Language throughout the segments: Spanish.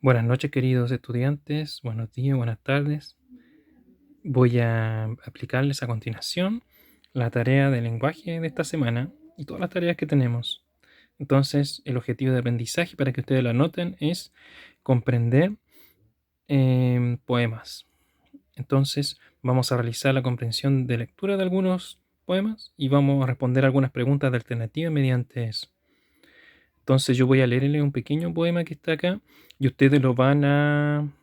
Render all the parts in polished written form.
Buenas noches, queridos estudiantes. Buenos días, buenas tardes. Voy a aplicarles a continuación la tarea de lenguaje de esta semana y todas las tareas que tenemos. Entonces, el objetivo de aprendizaje, para que ustedes lo anoten, es comprender poemas. Entonces, vamos a realizar la comprensión de lectura de algunos poemas y vamos a responder algunas preguntas de alternativa mediante eso. Entonces, yo voy a leerles un pequeño poema que está acá y ustedes lo van a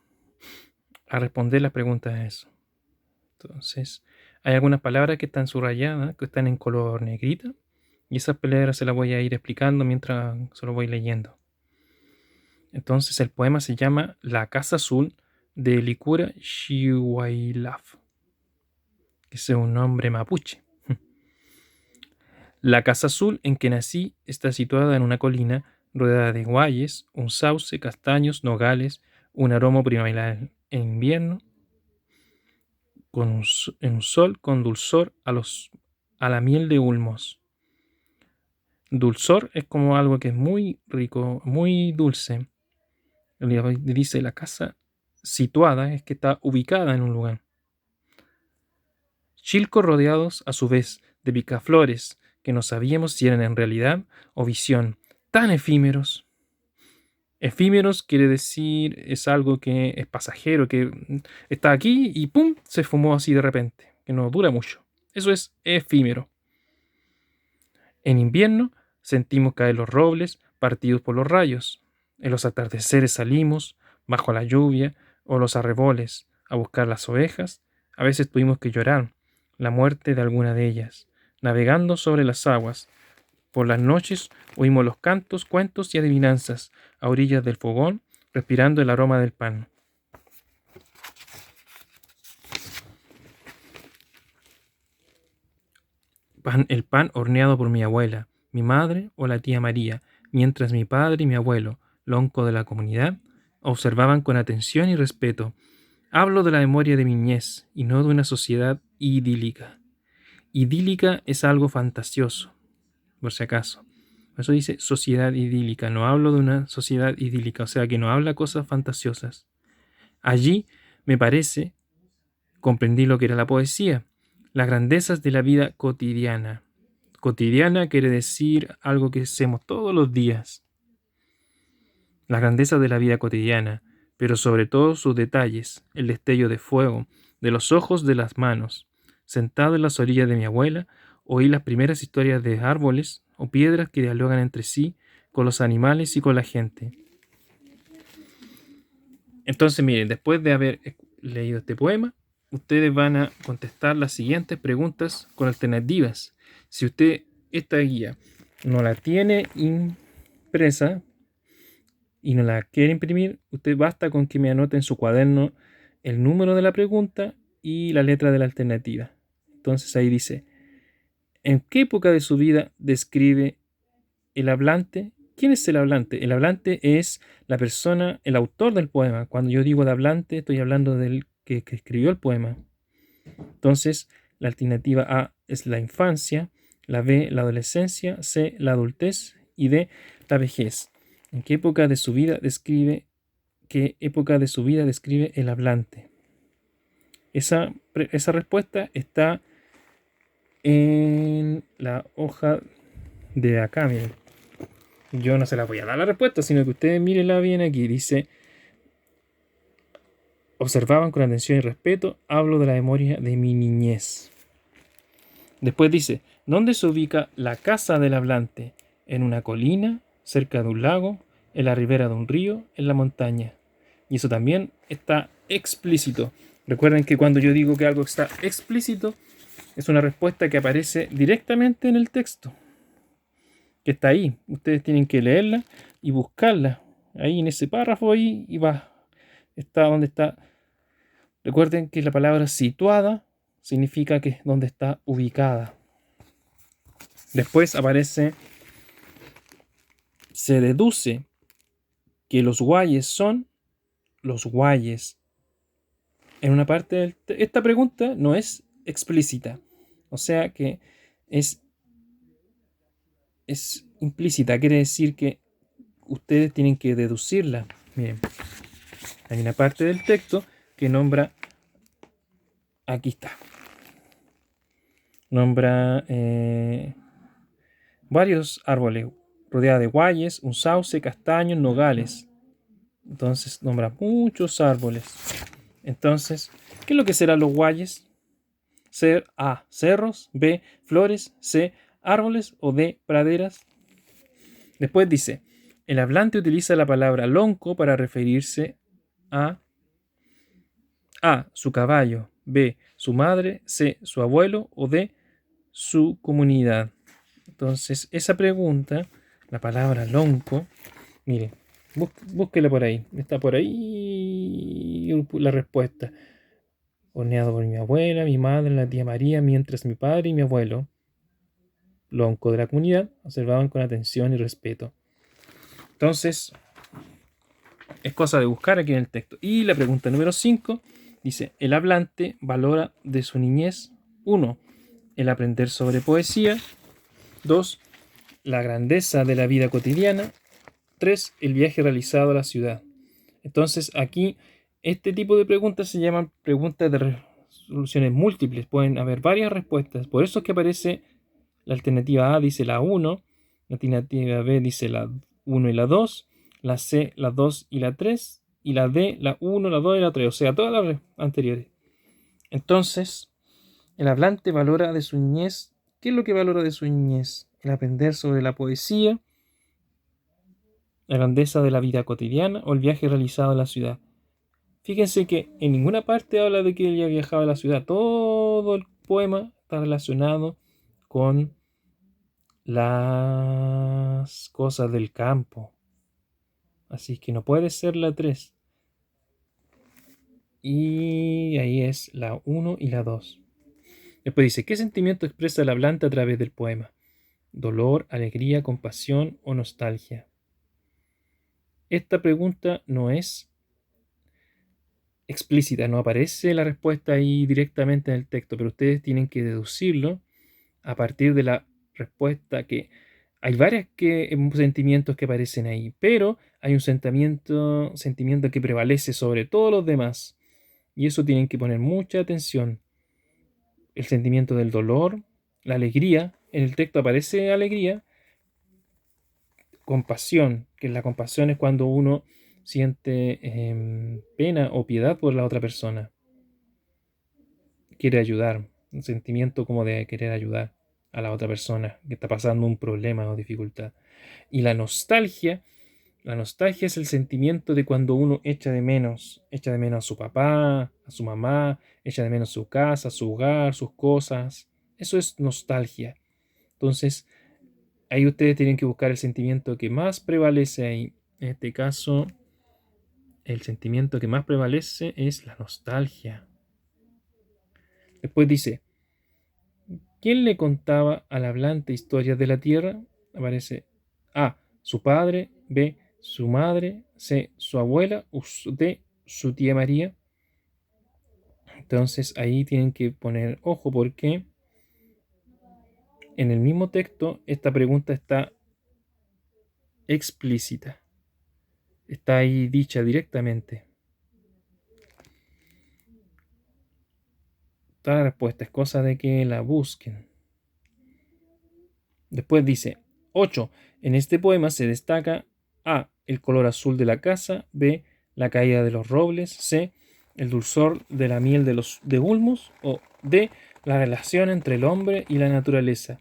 responder las preguntas a eso. Entonces, hay algunas palabras que están subrayadas, que están en color negrita, y esas palabras se las voy a ir explicando mientras se lo voy leyendo. Entonces, el poema se llama La Casa Azul de Licura Xihuailaf, que es un nombre mapuche. La casa azul en que nací está situada en una colina rodeada de guayes, un sauce, castaños, nogales, un aroma primaveral en invierno, en un sol con dulzor a la miel de ulmos. Dulzor es como algo que es muy rico, muy dulce. Dice la casa situada, es que está ubicada en un lugar. Chilcos rodeados a su vez de picaflores que no sabíamos si eran en realidad o visión, tan efímeros. Efímeros quiere decir es algo que es pasajero, que está aquí y ¡pum! Se fumó así de repente, que no dura mucho. Eso es efímero. En invierno sentimos caer los robles partidos por los rayos. En los atardeceres salimos, bajo la lluvia o los arreboles, a buscar las ovejas. A veces tuvimos que llorar la muerte de alguna de ellas. Navegando sobre las aguas, por las noches oímos los cantos, cuentos y adivinanzas a orillas del fogón, respirando el aroma del pan. El pan horneado por mi abuela, mi madre o la tía María, mientras mi padre y mi abuelo, lonco de la comunidad, observaban con atención y respeto. Hablo de la memoria de mi niñez y no de una sociedad idílica. Idílica es algo fantasioso, por si acaso. Por eso dice sociedad idílica. No hablo de una sociedad idílica, o sea que no habla cosas fantasiosas. Allí, me parece, comprendí lo que era la poesía, las grandezas de la vida cotidiana. Cotidiana quiere decir algo que hacemos todos los días. Las grandezas de la vida cotidiana, pero sobre todo sus detalles, el destello de fuego, de los ojos, de las manos. Sentado en las orillas de mi abuela, oí las primeras historias de árboles o piedras que dialogan entre sí, con los animales y con la gente. Entonces, miren, después de haber leído este poema, ustedes van a contestar las siguientes preguntas con alternativas. Si usted esta guía no la tiene impresa y no la quiere imprimir, usted basta con que me anote en su cuaderno el número de la pregunta y la letra de la alternativa. Entonces ahí dice, ¿en qué época de su vida describe el hablante? ¿Quién es el hablante? El hablante es la persona, el autor del poema. Cuando yo digo de hablante, estoy hablando del que escribió el poema. Entonces, la alternativa A es la infancia, la B, la adolescencia, C, la adultez y D, la vejez. ¿En qué época de su vida describe, qué época de su vida describe el hablante? Esa respuesta está en la hoja de acá, miren. Yo no se la voy a dar la respuesta, sino que ustedes mírenla bien aquí. Dice, observaban con atención y respeto, hablo de la memoria de mi niñez. Después dice, ¿dónde se ubica la casa del hablante? En una colina, cerca de un lago, en la ribera de un río, en la montaña. Y eso también está explícito. Recuerden que cuando yo digo que algo está explícito, es una respuesta que aparece directamente en el texto, que está ahí. Ustedes tienen que leerla y buscarla. Ahí en ese párrafo ahí y va. Está donde está. Recuerden que la palabra situada significa que es donde está ubicada. Después aparece, se deduce que los guayes son los guayes. En una parte esta pregunta no es explícita. O sea que es implícita. Quiere decir que ustedes tienen que deducirla. Miren. Hay una parte del texto que nombra, aquí está, nombra varios árboles, rodeada de guayes, un sauce, castaños, nogales. Entonces nombra muchos árboles. Entonces, ¿qué es lo que serán los guayes? A, cerros, B, flores, C, árboles o D, praderas. Después dice, el hablante utiliza la palabra lonco para referirse a, su caballo, B, su madre, C, su abuelo o D, su comunidad. Entonces, esa pregunta, la palabra lonco, mire, búsquela por ahí. Está por ahí la respuesta. Horneado por mi abuela, mi madre, la tía María, mientras mi padre y mi abuelo, lonco de la comunidad, observaban con atención y respeto. Entonces, es cosa de buscar aquí en el texto. Y la pregunta número 5 dice, el hablante valora de su niñez 1. El aprender sobre poesía. 2. La grandeza de la vida cotidiana. 3. El viaje realizado a la ciudad. Entonces aquí este tipo de preguntas se llaman preguntas de resoluciones múltiples. Pueden haber varias respuestas. Por eso es que aparece la alternativa A dice la 1, la alternativa B dice la 1 y la 2, la C la 2 y la 3 y la D la 1, la 2 y la 3. O sea, todas las anteriores. Entonces, el hablante valora de su niñez. ¿Qué es lo que valora de su niñez? El aprender sobre la poesía, la grandeza de la vida cotidiana o el viaje realizado a la ciudad. Fíjense que en ninguna parte habla de que él ya viajaba a la ciudad. Todo el poema está relacionado con las cosas del campo. Así que no puede ser la 3. Y ahí es la 1 y la 2. Después dice, ¿qué sentimiento expresa el hablante a través del poema? ¿Dolor, alegría, compasión o nostalgia? Esta pregunta no es explícita, no aparece la respuesta ahí directamente en el texto, pero ustedes tienen que deducirlo a partir de la respuesta que hay varios sentimientos que aparecen ahí, pero hay un sentimiento que prevalece sobre todos los demás. Y eso tienen que poner mucha atención. El sentimiento del dolor, la alegría, en el texto aparece alegría, compasión, que la compasión es cuando uno siente pena o piedad por la otra persona. Quiere ayudar, un sentimiento como de querer ayudar a la otra persona que está pasando un problema o dificultad. Y la nostalgia es el sentimiento de cuando uno echa de menos a su papá, a su mamá, echa de menos su casa, su hogar, sus cosas. Eso es nostalgia. Entonces, ahí ustedes tienen que buscar el sentimiento que más prevalece ahí. En este caso, el sentimiento que más prevalece es la nostalgia. Después dice, ¿quién le contaba al hablante historias de la tierra? Aparece A, su padre, B, su madre, C, su abuela, o D, su tía María. Entonces ahí tienen que poner ojo porque en el mismo texto esta pregunta está explícita. Está ahí dicha directamente. Toda la respuesta es cosa de que la busquen. Después dice 8. En este poema se destaca A, el color azul de la casa, B, la caída de los robles, C, el dulzor de la miel de ulmos o D, la relación entre el hombre y la naturaleza.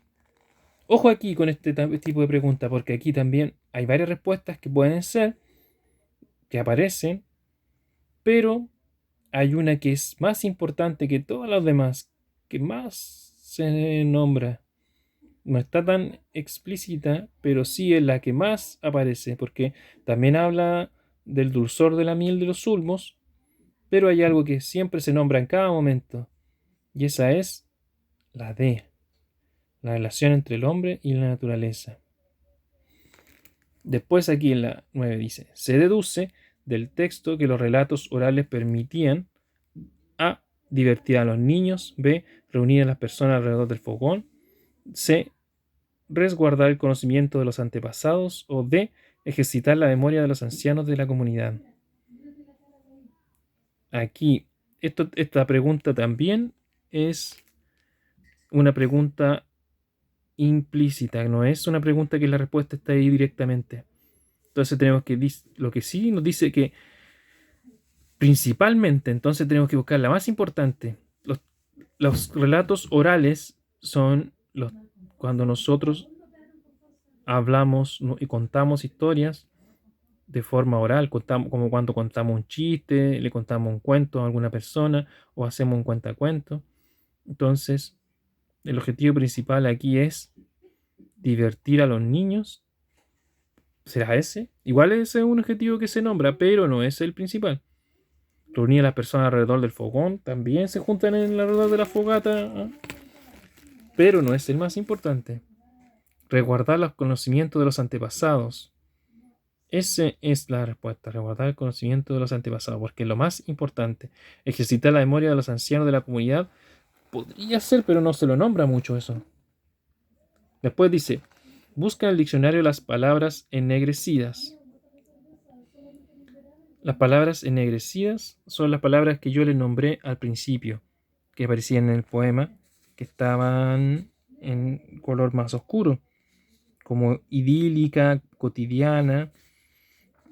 Ojo aquí con este tipo de pregunta porque aquí también hay varias respuestas que pueden ser, que aparecen, pero hay una que es más importante que todas las demás, que más se nombra. No está tan explícita, pero sí es la que más aparece, porque también habla del dulzor de la miel de los ulmos, pero hay algo que siempre se nombra en cada momento, y esa es la D, la relación entre el hombre y la naturaleza. Después aquí en la 9 dice, se deduce del texto que los relatos orales permitían A, divertir a los niños, B, reunir a las personas alrededor del fogón, C, resguardar el conocimiento de los antepasados o D, ejercitar la memoria de los ancianos de la comunidad. aquí, esta pregunta también es una pregunta implícita, no es una pregunta que la respuesta está ahí directamente. Entonces tenemos que, lo que sí nos dice que principalmente, entonces tenemos que buscar la más importante. Los relatos orales son cuando nosotros hablamos y contamos historias de forma oral, como cuando contamos un chiste, le contamos un cuento a alguna persona o hacemos un cuentacuento. Entonces, el objetivo principal aquí es divertir a los niños. ¿Será ese? Igual ese es un objetivo que se nombra, pero no es el principal. Reunir a las personas alrededor del fogón, también se juntan en alrededor de la fogata, pero no es el más importante. Resguardar los conocimientos de los antepasados. Esa es la respuesta, resguardar el conocimiento de los antepasados, porque lo más importante, ejercitar la memoria de los ancianos de la comunidad, podría ser, pero no se lo nombra mucho eso. Después dice, busca en el diccionario las palabras ennegrecidas. Las palabras ennegrecidas son las palabras que yo les nombré al principio, que aparecían en el poema, que estaban en color más oscuro, como idílica, cotidiana,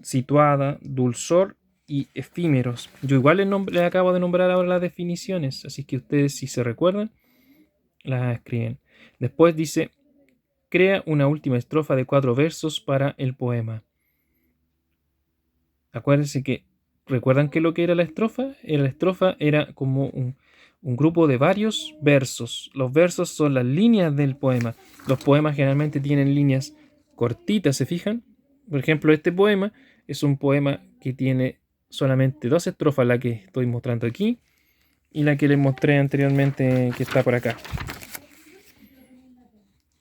situada, dulzor y efímeros. Yo igual le acabo de nombrar ahora las definiciones, así que ustedes, si se recuerdan, las escriben. Después dice, crea una última estrofa de 4 versos para el poema. Acuérdense que, ¿recuerdan qué es lo que era la estrofa? La estrofa era como un grupo de varios versos. Los versos son las líneas del poema. Los poemas generalmente tienen líneas cortitas, ¿se fijan? Por ejemplo, este poema es un poema que tiene solamente 2 estrofas, la que estoy mostrando aquí y la que les mostré anteriormente, que está por acá.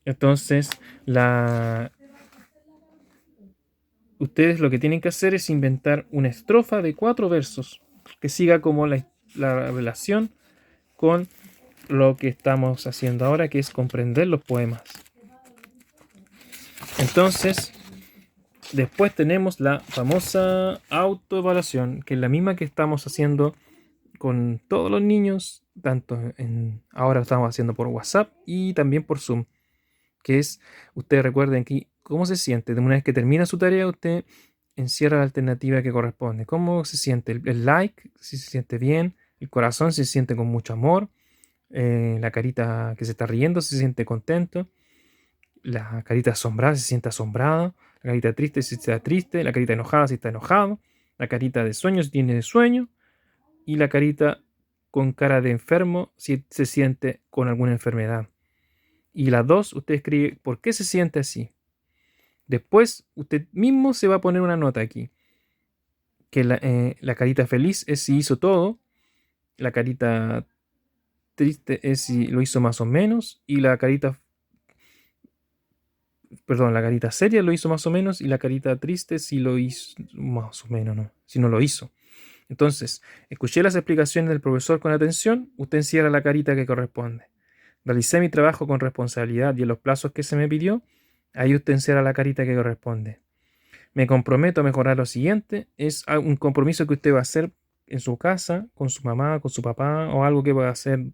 Entonces, ustedes lo que tienen que hacer es inventar una estrofa de 4 versos que siga como la relación con lo que estamos haciendo ahora, que es comprender los poemas. Entonces, después tenemos la famosa autoevaluación, que es la misma que estamos haciendo con todos los niños, ahora lo estamos haciendo por WhatsApp y también por Zoom, que es, ustedes recuerden que cómo se siente. De una vez que termina su tarea, usted encierra la alternativa que corresponde. ¿Cómo se siente? El like, si se siente bien, el corazón, si se siente con mucho amor, la carita que se está riendo, si se siente contento, la carita asombrada, si se siente asombrado, la carita triste, si está triste, la carita enojada, si está enojado, la carita de sueño, si tiene de sueño, y la carita con cara de enfermo, si se siente con alguna enfermedad. Y las dos, usted escribe por qué se siente así. Después, usted mismo se va a poner una nota aquí. Que la carita feliz es si hizo todo, la carita triste es si lo hizo más o menos, y la carita seria lo hizo más o menos, y la carita triste si lo hizo más o menos, no, si no lo hizo. Entonces, escuché las explicaciones del profesor con atención, usted encierra la carita que corresponde. Realicé mi trabajo con responsabilidad y en los plazos que se me pidió, ahí usted encierra la carita que corresponde. Me comprometo a mejorar lo siguiente, es un compromiso que usted va a hacer en su casa, con su mamá, con su papá, o algo que va a hacer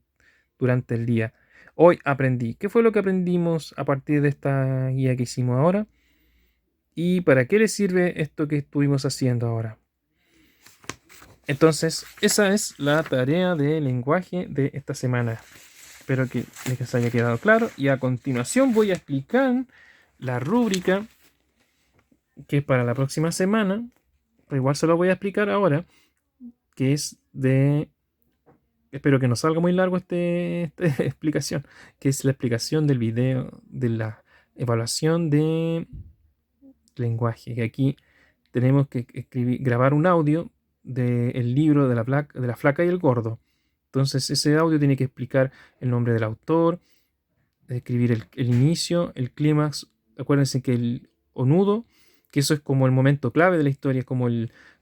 durante el día. Hoy aprendí. ¿Qué fue lo que aprendimos a partir de esta guía que hicimos ahora? ¿Y para qué le sirve esto que estuvimos haciendo ahora? Entonces, esa es la tarea de lenguaje de esta semana. Espero que les haya quedado claro. Y a continuación voy a explicar la rúbrica que es para la próxima semana. Pero igual se lo voy a explicar ahora. Que es de... Espero que no salga muy largo esta explicación. Que es la explicación del video de la evaluación de lenguaje. Que aquí tenemos que grabar un audio del libro de la flaca y el gordo. Entonces ese audio tiene que explicar el nombre del autor, describir el inicio, el clímax. Acuérdense que el nudo, que eso es como el momento clave de la historia, es como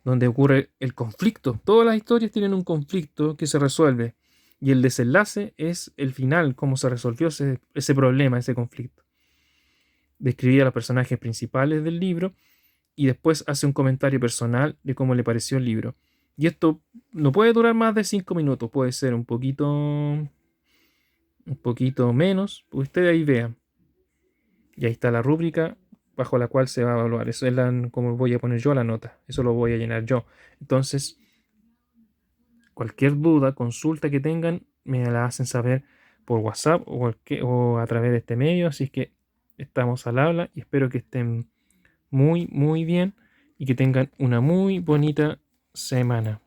donde ocurre el conflicto. Todas las historias tienen un conflicto que se resuelve. Y el desenlace es el final, cómo se resolvió ese problema, ese conflicto. Describir a los personajes principales del libro y después hace un comentario personal de cómo le pareció el libro. Y esto no puede durar más de 5 minutos, puede ser un poquito menos. Usted ahí vea. Y ahí está la rúbrica bajo la cual se va a evaluar. Eso es como voy a poner yo la nota. Eso lo voy a llenar yo. Entonces, cualquier duda, consulta que tengan, me la hacen saber por WhatsApp o a través de este medio. Así que estamos al habla y espero que estén muy, muy bien y que tengan una muy bonita semana.